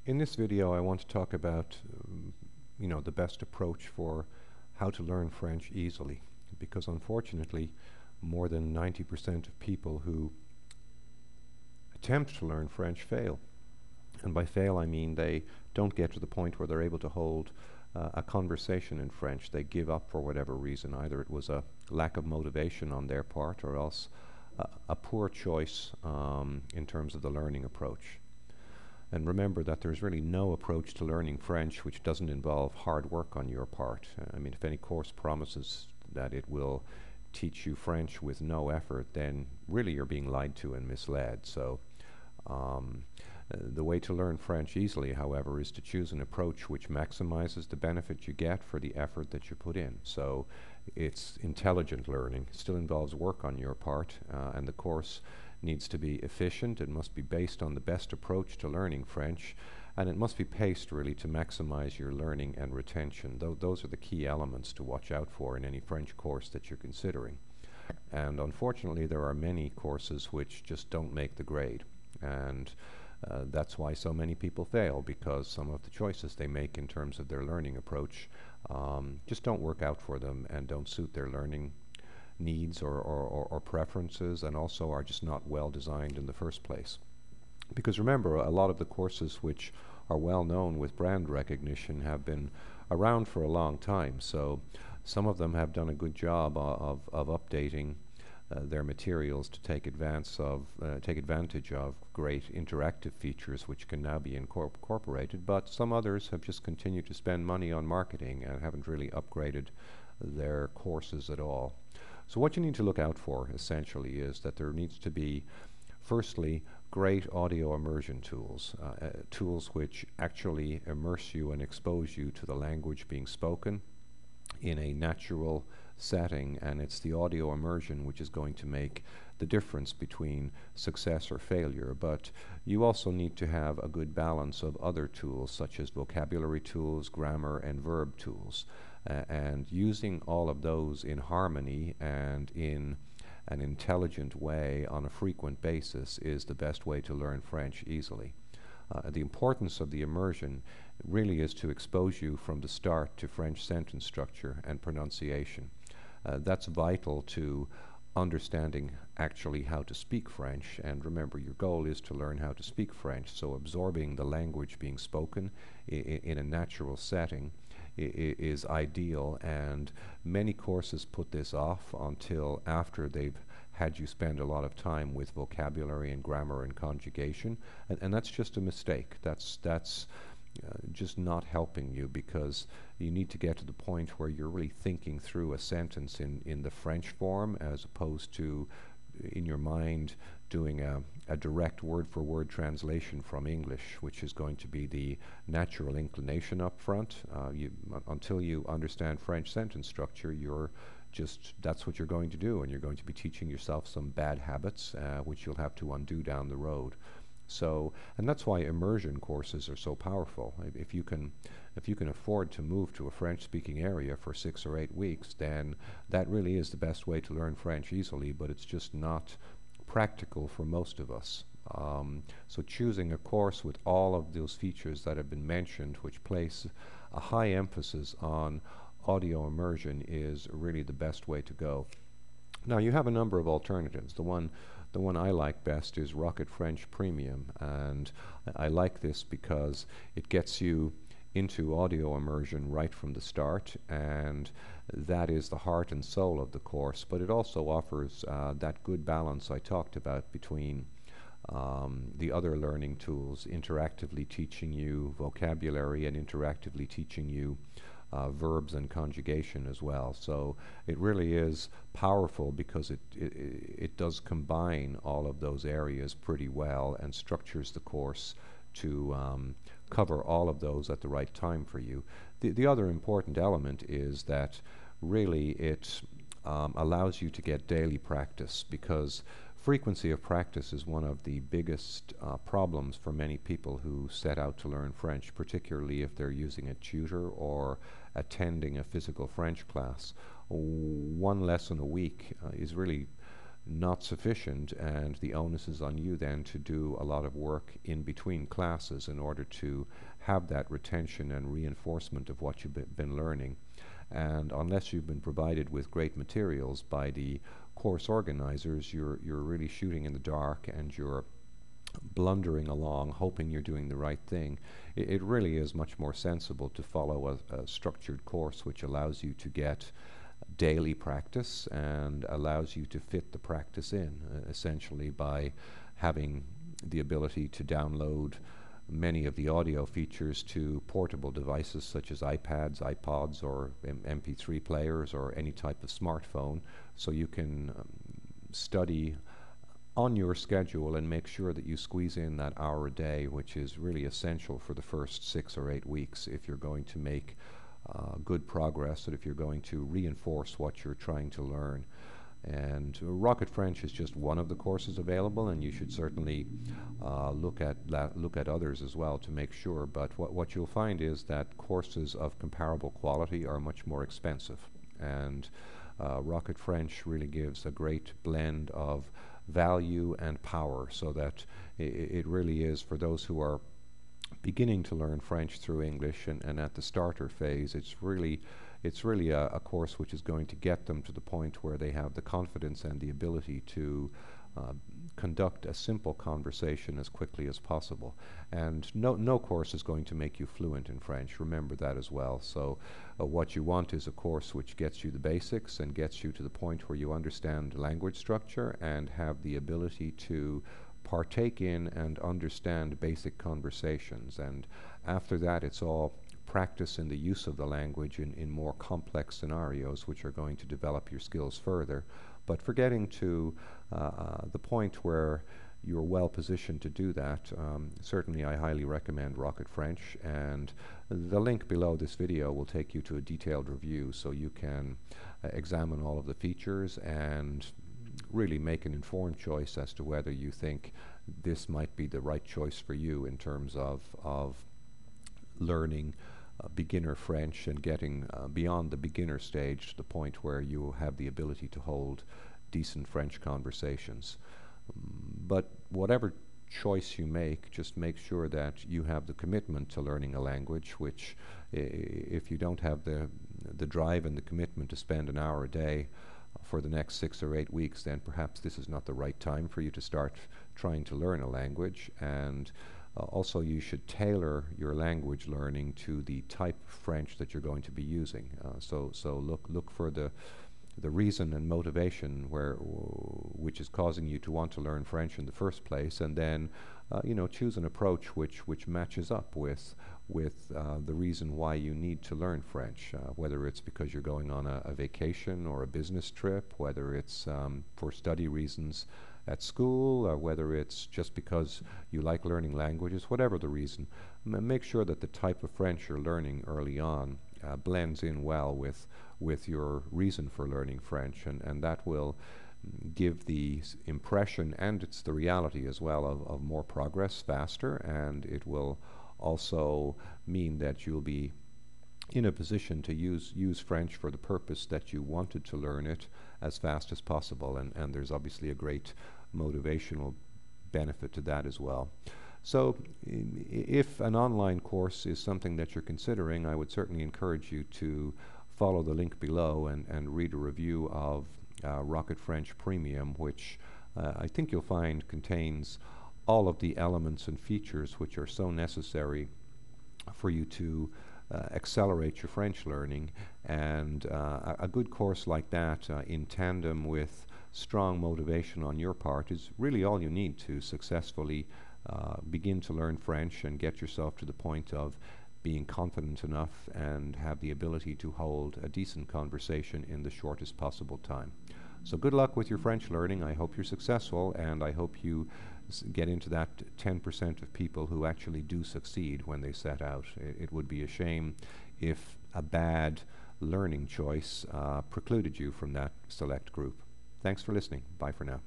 In this video, I want to talk about, the best approach for how to learn French easily, because unfortunately, more than 90% of people who attempt to learn French fail. And by fail, I mean they don't get to the point where they're able to hold a conversation in French. They give up for whatever reason. Either it was a lack of motivation on their part, or else a poor choice in terms of the learning approach. And remember that there's really no approach to learning French which doesn't involve hard work on your part. I mean, if any course promises that it will teach you French with no effort, then really you're being lied to and misled. So the way to learn French easily, however, is to choose an approach which maximizes the benefit you get for the effort that you put in. So it's intelligent learning. It still involves work on your part, and the course needs to be efficient. It must be based on the best approach to learning French, and it must be paced really to maximize your learning and retention. Those are the key elements to watch out for in any French course that you're considering. And unfortunately, there are many courses which just don't make the grade, and that's why so many people fail, because some of the choices they make in terms of their learning approach just don't work out for them and don't suit their learning needs or preferences, and also are just not well designed in the first place. Because remember, a lot of the courses which are well known with brand recognition have been around for a long time, so some of them have done a good job of updating their materials to take advantage of great interactive features which can now be incorporated, but some others have just continued to spend money on marketing and haven't really upgraded their courses at all. So what you need to look out for essentially is that there needs to be, firstly, great audio immersion tools, tools which actually immerse you and expose you to the language being spoken in a natural setting, and it's the audio immersion which is going to make the difference between success or failure. But you also need to have a good balance of other tools such as vocabulary tools, grammar, and verb tools. And using all of those in harmony and in an intelligent way on a frequent basis is the best way to learn French easily. The importance of the immersion really is to expose you from the start to French sentence structure and pronunciation. That's vital to understanding actually how to speak French, and remember, your goal is to learn how to speak French, so absorbing the language being spoken in a natural setting is ideal, and many courses put this off until after they've had you spend a lot of time with vocabulary and grammar and conjugation, and that's just a mistake. That's just not helping you, because you need to get to the point where you're really thinking through a sentence in the French form, as opposed to in your mind doing a direct word-for-word translation from English, which is going to be the natural inclination up front. Until you understand French sentence structure, that's what you're going to do, and you're going to be teaching yourself some bad habits, which you'll have to undo down the road. So, and that's why immersion courses are so powerful. If you can afford to move to a French-speaking area for 6 or 8 weeks, then that really is the best way to learn French easily, but it's just not practical for most of us. So choosing a course with all of those features that have been mentioned, which place a high emphasis on audio immersion, is really the best way to go. Now, you have a number of alternatives. The one I like best is Rocket French Premium, and I like this because it gets you into audio immersion right from the start, and that is the heart and soul of the course, but it also offers that good balance I talked about between the other learning tools, interactively teaching you vocabulary and interactively teaching you verbs and conjugation as well. So it really is powerful because it does combine all of those areas pretty well and structures the course to cover all of those at the right time for you. The other important element is that really it allows you to get daily practice, because frequency of practice is one of the biggest problems for many people who set out to learn French, particularly if they're using a tutor or attending a physical French class. One lesson a week is really not sufficient, and the onus is on you then to do a lot of work in between classes in order to have that retention and reinforcement of what you've been learning. And unless you've been provided with great materials by the course organizers, you're really shooting in the dark, and you're blundering along hoping you're doing the right thing. It really is much more sensible to follow a structured course which allows you to get daily practice and allows you to fit the practice in, essentially by having the ability to download many of the audio features to portable devices such as iPads, iPods, or MP3 players, or any type of smartphone, so you can study on your schedule and make sure that you squeeze in that hour a day, which is really essential for the first 6 or 8 weeks if you're going to make good progress, and if you're going to reinforce what you're trying to learn. And Rocket French is just one of the courses available, and you should certainly look at others as well to make sure. But what you'll find is that courses of comparable quality are much more expensive, and Rocket French really gives a great blend of value and power, so that it really is for those who are beginning to learn French through English and at the starter phase. It's really a course which is going to get them to the point where they have the confidence and the ability to conduct a simple conversation as quickly as possible. And no course is going to make you fluent in French. Remember that as well. So what you want is a course which gets you the basics and gets you to the point where you understand language structure and have the ability to partake in and understand basic conversations. And after that, it's all practice in the use of the language in more complex scenarios, which are going to develop your skills further. But for getting to the point where you're well positioned to do that, certainly I highly recommend Rocket French, and the link below this video will take you to a detailed review so you can examine all of the features and really make an informed choice as to whether you think this might be the right choice for you in terms of learning beginner French and getting beyond the beginner stage to the point where you have the ability to hold decent French conversations. But whatever choice you make, just make sure that you have the commitment to learning a language, which if you don't have the drive and the commitment to spend an hour a day for the next 6 or 8 weeks, then perhaps this is not the right time for you to start trying to learn a language. And also, you should tailor your language learning to the type of French that you're going to be using. So look for the reason and motivation which is causing you to want to learn French in the first place, and then choose an approach which matches up with the reason why you need to learn French, whether it's because you're going on a vacation or a business trip, whether it's for study reasons at school, or whether it's just because you like learning languages. Whatever the reason, make sure that the type of French you're learning early on blends in well with your reason for learning French, and that will give the impression, and it's the reality as well, of more progress faster, and it will also mean that you'll be in a position to use French for the purpose that you wanted to learn it as fast as possible, and there's obviously a great motivational benefit to that as well. So if an online course is something that you're considering, I would certainly encourage you to follow the link below and read a review of Rocket French Premium, which I think you'll find contains all of the elements and features which are so necessary for you to accelerate your French learning. And a good course like that in tandem with strong motivation on your part is really all you need to successfully begin to learn French and get yourself to the point of being confident enough and have the ability to hold a decent conversation in the shortest possible time. So good luck with your French learning. I hope you're successful, and I hope you get into that 10% of people who actually do succeed when they set out. It would be a shame if a bad learning choice precluded you from that select group. Thanks for listening. Bye for now.